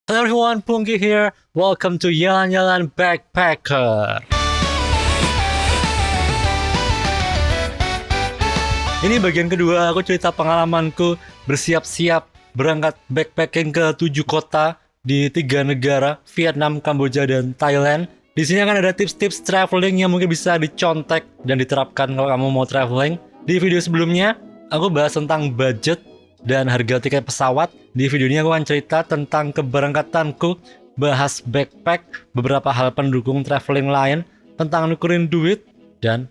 Hello everyone, Pungki here. Welcome to Jalan-Jalan Backpacker. Ini bagian kedua aku cerita pengalamanku bersiap-siap berangkat backpacking ke 7 kota di 3 negara, Vietnam, Kamboja, dan Thailand. Di sini akan ada tips-tips traveling yang mungkin bisa dicontek dan diterapkan kalau kamu mau traveling. Di video sebelumnya, aku bahas tentang budget dan harga tiket pesawat. Di video ini aku akan cerita tentang keberangkatanku, bahas backpack, beberapa hal pendukung traveling lain, tentang nukerin duit, dan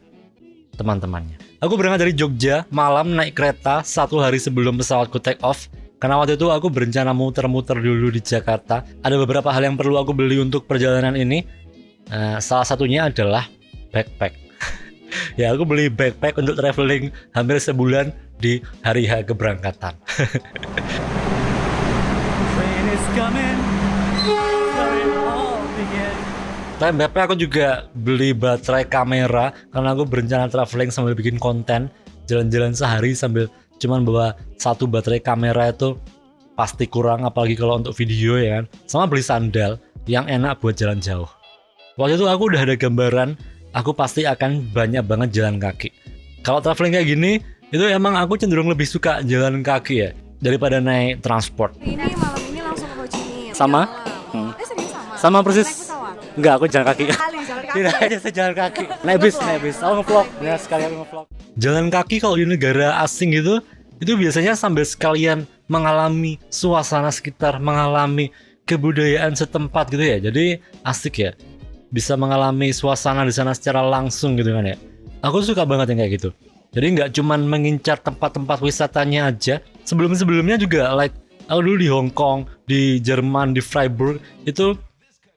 teman-temannya. Aku berangkat dari Jogja, malam naik kereta 1 hari sebelum pesawatku take off. Karena waktu itu aku berencana muter-muter dulu di Jakarta. Ada beberapa hal yang perlu aku beli untuk perjalanan ini. Salah satunya adalah backpack. Ya, aku beli backpack untuk traveling hampir sebulan di hari H keberangkatan. Train is coming. Selain backpack, aku juga beli baterai kamera karena aku berencana traveling sambil bikin konten. Jalan-jalan sehari sambil cuman bawa 1 baterai kamera itu pasti kurang, apalagi kalau untuk video ya kan. Sama beli sandal yang enak buat jalan jauh. Waktu itu aku udah ada gambaran aku pasti akan banyak banget jalan kaki. Kalau traveling kayak gini, itu emang aku cenderung lebih suka jalan kaki ya daripada naik transport. Ini malam ini langsung ke Ho Chi Minh. Sama? Serius sama? Sama persis. Naik pesawat? Enggak, aku jalan kaki. Kali jalan kaki. Tidak aja saya jalan kaki. Naik bis. Aku ngevlog. Ya, sekali aku ngevlog. Jalan kaki kalau di negara asing itu biasanya sambil sekalian mengalami suasana sekitar, mengalami kebudayaan setempat gitu ya. Jadi asik ya. Bisa mengalami suasana di sana secara langsung gitu kan ya. Aku suka banget yang kayak gitu. Jadi nggak cuman mengincar tempat-tempat wisatanya aja. Sebelum-sebelumnya juga aku dulu di Hong Kong, di Jerman, di Freiburg itu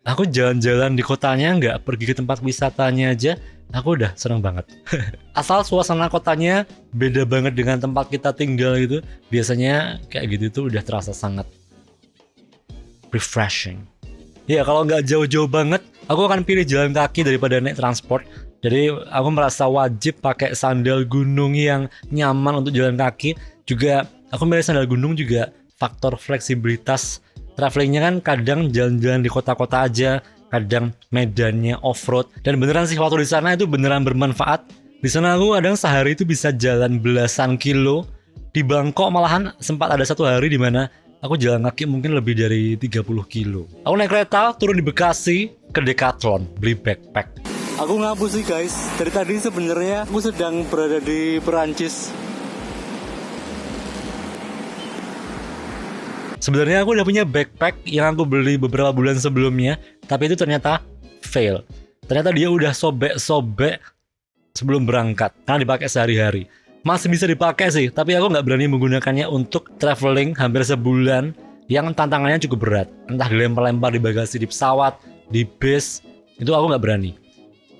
aku jalan-jalan di kotanya, nggak pergi ke tempat wisatanya aja. Aku udah seneng banget. Asal suasana kotanya beda banget dengan tempat kita tinggal gitu. Biasanya kayak gitu tuh udah terasa sangat refreshing. Ya kalau nggak jauh-jauh banget, aku akan pilih jalan kaki daripada naik transport. Jadi aku merasa wajib pakai sandal gunung yang nyaman untuk jalan kaki. Juga aku milih sandal gunung juga faktor fleksibilitas. Travelingnya kan kadang jalan-jalan di kota-kota aja, kadang medannya off-road. Dan beneran sih waktu di sana itu beneran bermanfaat. Di sana aku kadang sehari itu bisa jalan belasan kilo. Di Bangkok malahan sempat ada 1 hari di mana aku jalan kaki mungkin lebih dari 30 kilo. Aku naik kereta, turun di Bekasi, ke Decathlon, beli backpack. Aku ngapu sih guys, dari tadi sebenarnya aku sedang berada di Perancis. Sebenarnya aku udah punya backpack yang aku beli beberapa bulan sebelumnya, tapi itu ternyata fail. Ternyata dia udah sobek-sobek sebelum berangkat, karena dipakai sehari-hari. Masih bisa dipakai sih, tapi aku nggak berani menggunakannya untuk traveling hampir sebulan yang tantangannya cukup berat. Entah dilempar-lempar di bagasi di pesawat, di bis, itu aku nggak berani.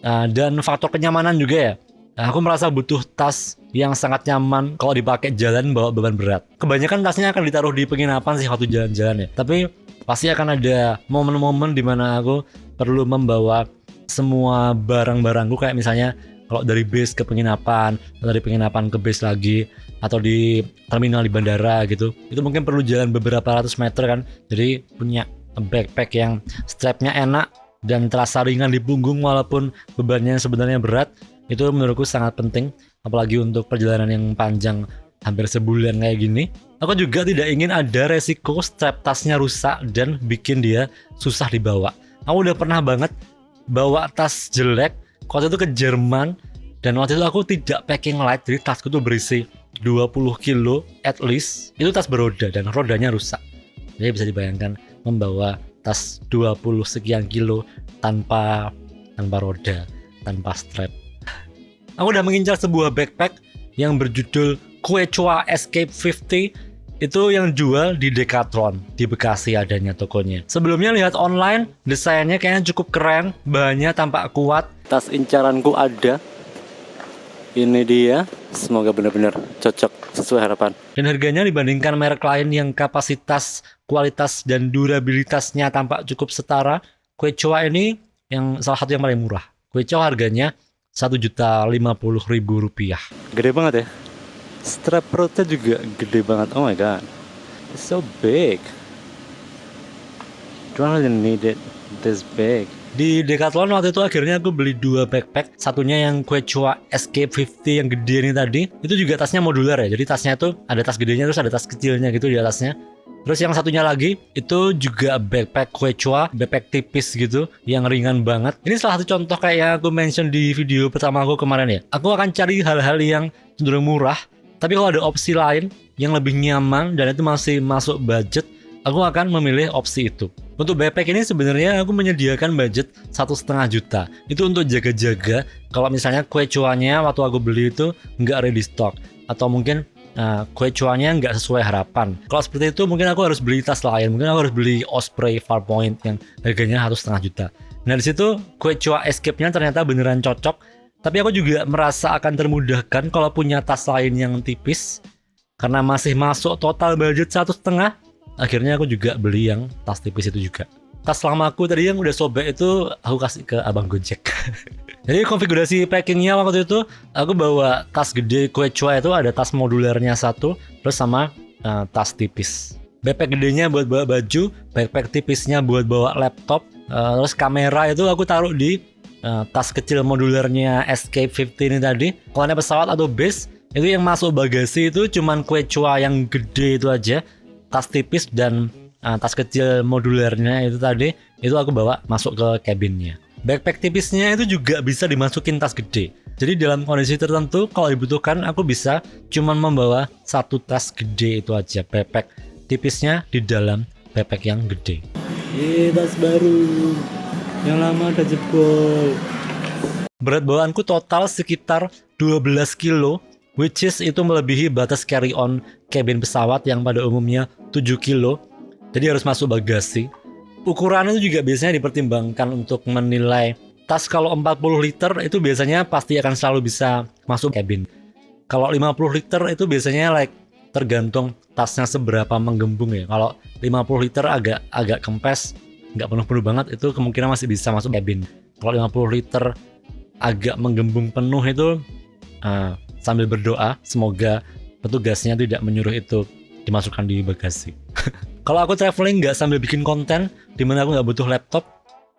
Dan faktor kenyamanan juga ya. Aku merasa butuh tas yang sangat nyaman kalau dipakai jalan bawa beban berat. Kebanyakan tasnya akan ditaruh di penginapan sih waktu jalan-jalan ya. Tapi pasti akan ada momen-momen di mana aku perlu membawa semua barang-barangku, kayak misalnya kalau dari bis ke penginapan, atau dari penginapan ke bis lagi, atau di terminal di bandara gitu, itu mungkin perlu jalan beberapa ratus meter kan. Jadi punya backpack yang strapnya enak dan terasa ringan di punggung walaupun bebannya sebenarnya berat, itu menurutku sangat penting, apalagi untuk perjalanan yang panjang hampir sebulan kayak gini. Aku juga tidak ingin ada resiko strap tasnya rusak dan bikin dia susah dibawa. Aku udah pernah banget bawa tas jelek waktu itu ke Jerman, dan waktu itu aku tidak packing light, jadi tasku tuh berisi 20 kilo at least. Itu tas beroda dan rodanya rusak. Jadi bisa dibayangkan membawa tas 20 sekian kilo tanpa roda, tanpa strap. Aku udah mengincar sebuah backpack yang berjudul Quechua Escape 50. Itu yang jual di Decathlon, di Bekasi adanya tokonya. Sebelumnya lihat online, desainnya kayaknya cukup keren, bahannya tampak kuat. Tas incaranku ada. Ini dia, semoga benar-benar cocok sesuai harapan. Dan harganya dibandingkan merek lain yang kapasitas, kualitas, dan durabilitasnya tampak cukup setara, Quechua ini yang salah satu yang paling murah. Quechua harganya Rp1.050.000. Gede banget ya. Strap perutnya juga gede banget. Oh my god, it's so big. don't really need it this big. Di Decathlon waktu itu akhirnya aku beli 2 backpack. Satunya yang Quechua Escape 50 yang gede ini tadi. Itu juga tasnya modular ya. Jadi tasnya tuh ada tas gedenya terus ada tas kecilnya gitu di atasnya. Terus yang satunya lagi itu juga backpack Quechua, backpack tipis gitu yang ringan banget. Ini salah satu contoh kayak yang aku mention di video pertama aku kemarin ya. Aku akan cari hal-hal yang cenderung murah, tapi kalau ada opsi lain yang lebih nyaman dan itu masih masuk budget, aku akan memilih opsi itu. Untuk backpack ini sebenarnya aku menyediakan budget 1,5 juta. Itu untuk jaga-jaga kalau misalnya Quechuanya waktu aku beli itu nggak ready stock atau mungkin Quechuanya nggak sesuai harapan. Kalau seperti itu mungkin aku harus beli tas lain. Mungkin aku harus beli Osprey Farpoint yang harganya 1,5 juta. Nah di situ Quechua Escape-nya ternyata beneran cocok. Tapi aku juga merasa akan termudahkan kalau punya tas lain yang tipis. Karena masih masuk total budget 1,5. Akhirnya aku juga beli yang tas tipis itu juga. Tas lama aku tadi yang udah sobek itu aku kasih ke abang Gojek. Jadi konfigurasi packingnya waktu itu aku bawa tas gede Quechua itu ada tas modularnya 1 terus sama tas tipis. Backpack gedenya buat bawa baju, backpack tipisnya buat bawa laptop, terus kamera itu aku taruh di tas kecil modularnya Escape 50 ini tadi. Kalau naik pesawat atau bus itu yang masuk bagasi itu cuman Quechua yang gede itu aja. Tas tipis dan tas kecil modularnya itu tadi itu aku bawa masuk ke cabinnya. Backpack tipisnya itu juga bisa dimasukin tas gede. Jadi dalam kondisi tertentu kalau dibutuhkan aku bisa cuman membawa 1 tas gede itu aja. Backpack tipisnya di dalam backpack yang gede. Tas baru yang lama udah jebol. Berat bawaanku total sekitar 12 kilo. Which is itu melebihi batas carry on cabin pesawat yang pada umumnya 7 kilo. Jadi harus masuk bagasi. Ukurannya itu juga biasanya dipertimbangkan untuk menilai tas. Kalau 40 liter itu biasanya pasti akan selalu bisa masuk cabin. Kalau 50 liter itu biasanya tergantung tasnya seberapa menggembung ya. Kalau 50 liter agak kempes, nggak penuh-penuh banget, itu kemungkinan masih bisa masuk cabin. Kalau 50 liter agak menggembung penuh itu sambil berdoa semoga petugasnya tidak menyuruh itu dimasukkan di bagasi. Kalau aku traveling nggak sambil bikin konten dimana aku nggak butuh laptop.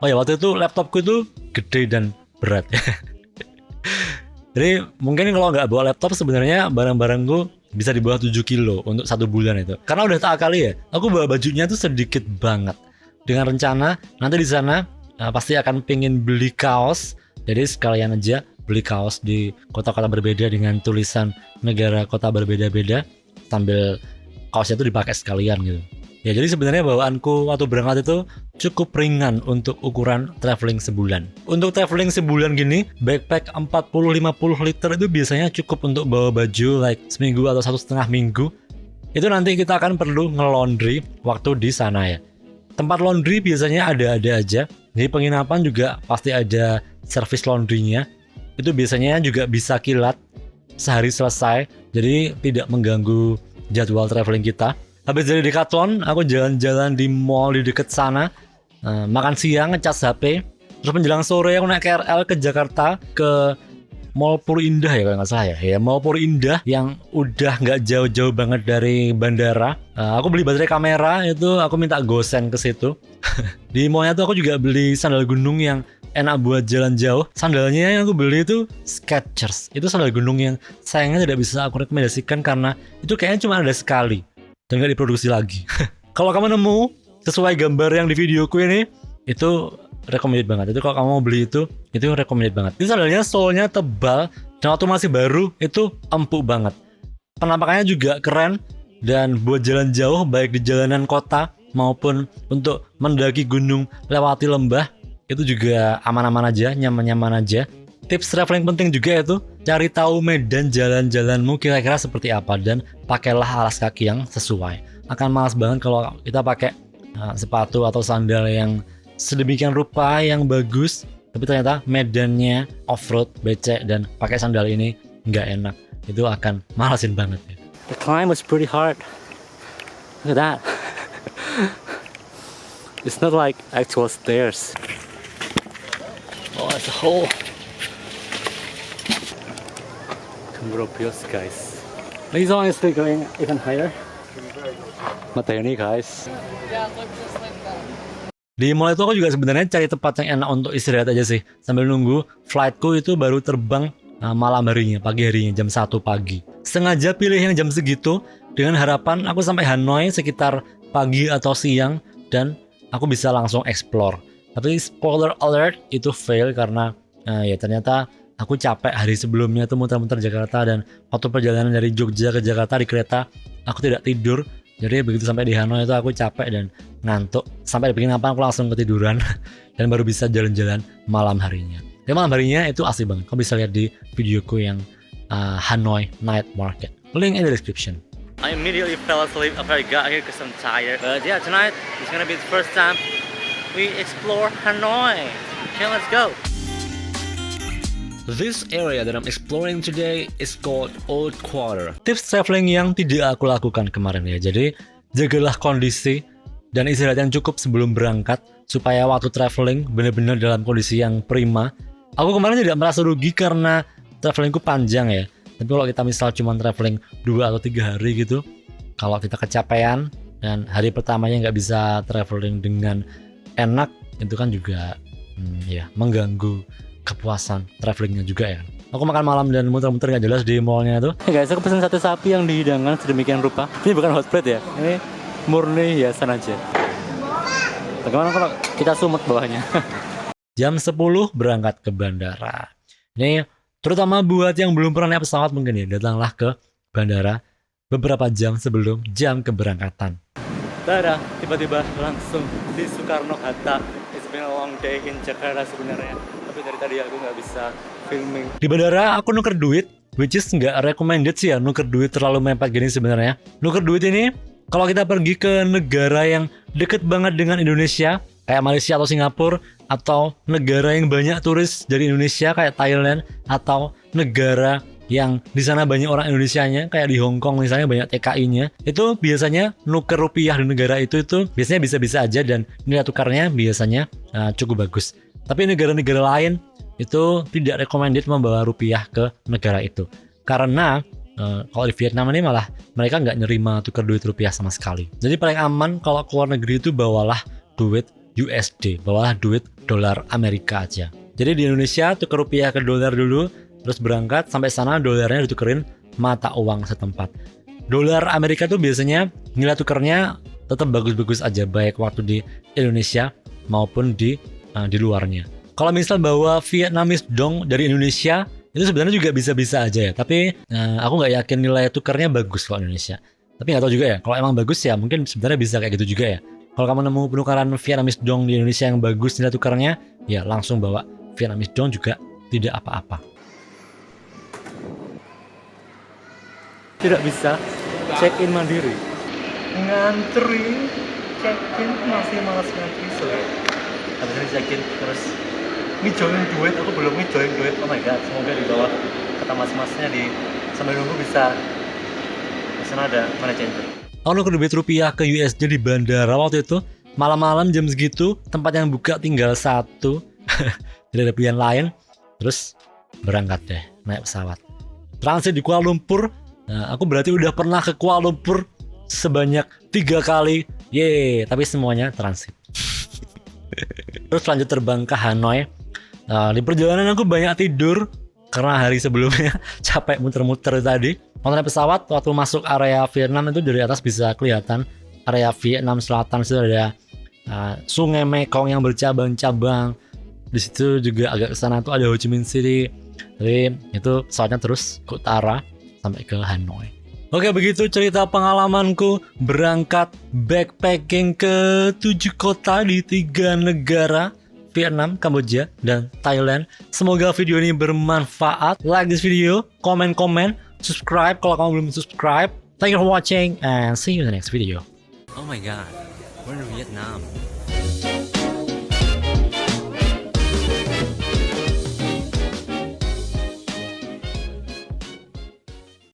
Oh ya, waktu itu laptopku itu gede dan berat. Jadi mungkin kalau nggak bawa laptop sebenarnya barang-barangku bisa di bawah 7 kilo untuk 1 bulan itu. Karena udah tak kali ya, aku bawa bajunya tuh sedikit banget. Dengan rencana nanti di sana pasti akan pengen beli kaos. Jadi sekalian aja beli kaos di kota-kota berbeda dengan tulisan negara kota berbeda-beda sambil kaosnya itu dipakai sekalian gitu. Ya jadi sebenarnya bawaanku waktu berangkat itu cukup ringan untuk ukuran traveling sebulan. Untuk traveling sebulan gini, backpack 40-50 liter itu biasanya cukup untuk bawa baju seminggu atau 1,5 minggu. Itu nanti kita akan perlu nge-laundry waktu di sana ya. Tempat laundry biasanya ada-ada aja. Jadi penginapan juga pasti ada service laundry-nya. Itu biasanya juga bisa kilat sehari selesai, jadi tidak mengganggu jadwal traveling kita. Habis dari Decathlon, aku jalan-jalan di mall di dekat sana, makan siang, ngecas HP, terus menjelang sore aku naik KRL ke Jakarta ke Mall Puri Indah ya kalau nggak salah ya. Mall Puri Indah yang udah nggak jauh-jauh banget dari bandara. Aku beli baterai kamera itu aku minta gosen ke situ. Di mallnya tuh aku juga beli sandal gunung yang enak buat jalan jauh. Sandalnya yang aku beli itu Skechers. Itu sandal gunung yang sayangnya tidak bisa aku rekomendasikan karena itu kayaknya cuma ada sekali dan nggak diproduksi lagi. Kalau kamu nemu sesuai gambar yang di videoku ini, itu recommended banget. Itu kalau kamu mau beli itu recommended banget. Ini sandalnya solnya tebal dan waktu masih baru itu empuk banget. Penampakannya juga keren dan buat jalan jauh baik di jalanan kota maupun untuk mendaki gunung lewati lembah itu juga aman-aman aja, nyaman-nyaman aja. Tips traveling penting juga itu cari tahu medan jalan-jalanmu kira-kira seperti apa dan pakailah alas kaki yang sesuai. Akan malas banget kalau kita pakai sepatu atau sandal yang sedemikian rupa yang bagus tapi ternyata medannya off-road, becek dan pakai sandal ini nggak enak. Itu akan malasin banget ya. The climb was pretty hard. Look at that. It's not like actual stairs. Oh, it's a hole. Cambropios, guys. These are honestly going even higher. Mateni, guys. Yeah, look just like that. Di mall itu aku juga sebenarnya cari tempat yang enak untuk istirahat aja sih, sambil nunggu flightku itu baru terbang malam harinya, pagi harinya jam 1 pagi. Sengaja pilih yang jam segitu dengan harapan aku sampai Hanoi sekitar pagi atau siang dan aku bisa langsung explore. Tapi spoiler alert, itu fail karena ya ternyata aku capek hari sebelumnya tuh muter-muter Jakarta, dan waktu perjalanan dari Jogja ke Jakarta di kereta aku tidak tidur. Jadi begitu sampai di Hanoi itu aku capek dan ngantuk. Sampai di penginapan aku langsung ketiduran dan baru bisa jalan-jalan malam harinya. Dan malam harinya itu asli banget. Kamu bisa lihat di videoku yang Hanoi Night Market. Link in the description. I immediately fell asleep after I got here because I'm tired. But yeah, tonight is gonna be the first time we explore Hanoi. Okay, let's go. This area that I'm exploring today is called Old Quarter. Tips traveling yang tidak aku lakukan kemarin ya. Jadi jagalah kondisi dan istirahat yang cukup sebelum berangkat supaya waktu traveling benar-benar dalam kondisi yang prima. Aku kemarin tidak merasa rugi karena travelingku panjang ya. Tapi kalau kita misal cuma traveling 2 atau 3 hari gitu, kalau kita kecapean dan hari pertamanya nggak bisa traveling dengan enak, itu kan juga ya mengganggu kepuasan travelingnya juga ya. Aku makan malam dan muter-muter gak jelas di mallnya tuh. Guys, aku pesen sate sapi yang dihidangkan sedemikian rupa. Ini bukan hot plate ya, ini murni hiasan aja. Bagaimana kalau kita sumut bawahnya? Jam 10 berangkat ke bandara. Ini terutama buat yang belum pernah naik pesawat mungkin ya, datanglah ke bandara beberapa jam sebelum jam keberangkatan. Tada, tiba-tiba langsung di Soekarno-Hatta. It's been a long day in Jakarta sebenarnya. Tapi dari tadi aku nggak bisa filming. Di bandara aku nuker duit, which is nggak recommended sih ya nuker duit terlalu mepet gini sebenarnya. Nuker duit ini kalau kita pergi ke negara yang deket banget dengan Indonesia, kayak Malaysia atau Singapura, atau negara yang banyak turis dari Indonesia kayak Thailand, atau negara yang di sana banyak orang Indonesianya kayak di Hong Kong misalnya banyak TKI-nya, itu biasanya nuker rupiah di negara itu biasanya bisa-bisa aja dan nilai tukarnya biasanya cukup bagus. Tapi negara-negara lain itu tidak recommended membawa rupiah ke negara itu karena kalau di Vietnam ini malah mereka nggak nerima tukar duit rupiah sama sekali. Jadi paling aman kalau keluar negeri itu bawalah duit USD, bawalah duit dolar Amerika aja. Jadi di Indonesia tukar rupiah ke dolar dulu, terus berangkat sampai sana dolarnya ditukerin mata uang setempat. Dolar Amerika tuh biasanya nilai tukarnya tetap bagus-bagus aja, baik waktu di Indonesia maupun di luarnya. Kalau misal bawa Vietnamese dong dari Indonesia, itu sebenarnya juga bisa-bisa aja ya. Tapi aku nggak yakin nilai tukarnya bagus kalau Indonesia. Tapi nggak tahu juga ya. Kalau emang bagus ya, mungkin sebenarnya bisa kayak gitu juga ya. Kalau kamu nemu penukaran Vietnamese dong di Indonesia yang bagus nilai tukarnya, ya langsung bawa Vietnamese dong juga tidak apa-apa. Tidak bisa check-in mandiri. Ngantri check-in masih malas ngantri soalnya. Habis ini check-in terus ngejoin duit, aku belum ngejoin duit. Oh my god, semoga di bawah kata mas-masnya di sambil nunggu bisa di sana ada money changer. Aku nuker duit rupiah ke USD di bandara waktu itu malam-malam jam segitu, tempat yang buka tinggal satu tidak ada pilihan lain, terus berangkat deh naik pesawat transit di Kuala Lumpur. Nah, aku berarti udah pernah ke Kuala Lumpur sebanyak 3 kali, tapi semuanya transit. Terus lanjut terbang ke Hanoi. Di perjalanan aku banyak tidur karena hari sebelumnya capek muter-muter tadi. Waktu naik pesawat, waktu masuk area Vietnam itu dari atas bisa kelihatan area Vietnam Selatan itu ada Sungai Mekong yang bercabang-cabang. Di situ juga agak ke sana tuh ada Ho Chi Minh City. Jadi itu pesawatnya terus ke utara sampai ke Hanoi. Oke, begitu cerita pengalamanku berangkat backpacking ke 7 kota di 3 negara, Vietnam, Kamboja, dan Thailand. Semoga video ini bermanfaat. Like this video, komen, subscribe kalau kamu belum subscribe. Thank you for watching and see you in the next video. Oh my god, we're in Vietnam.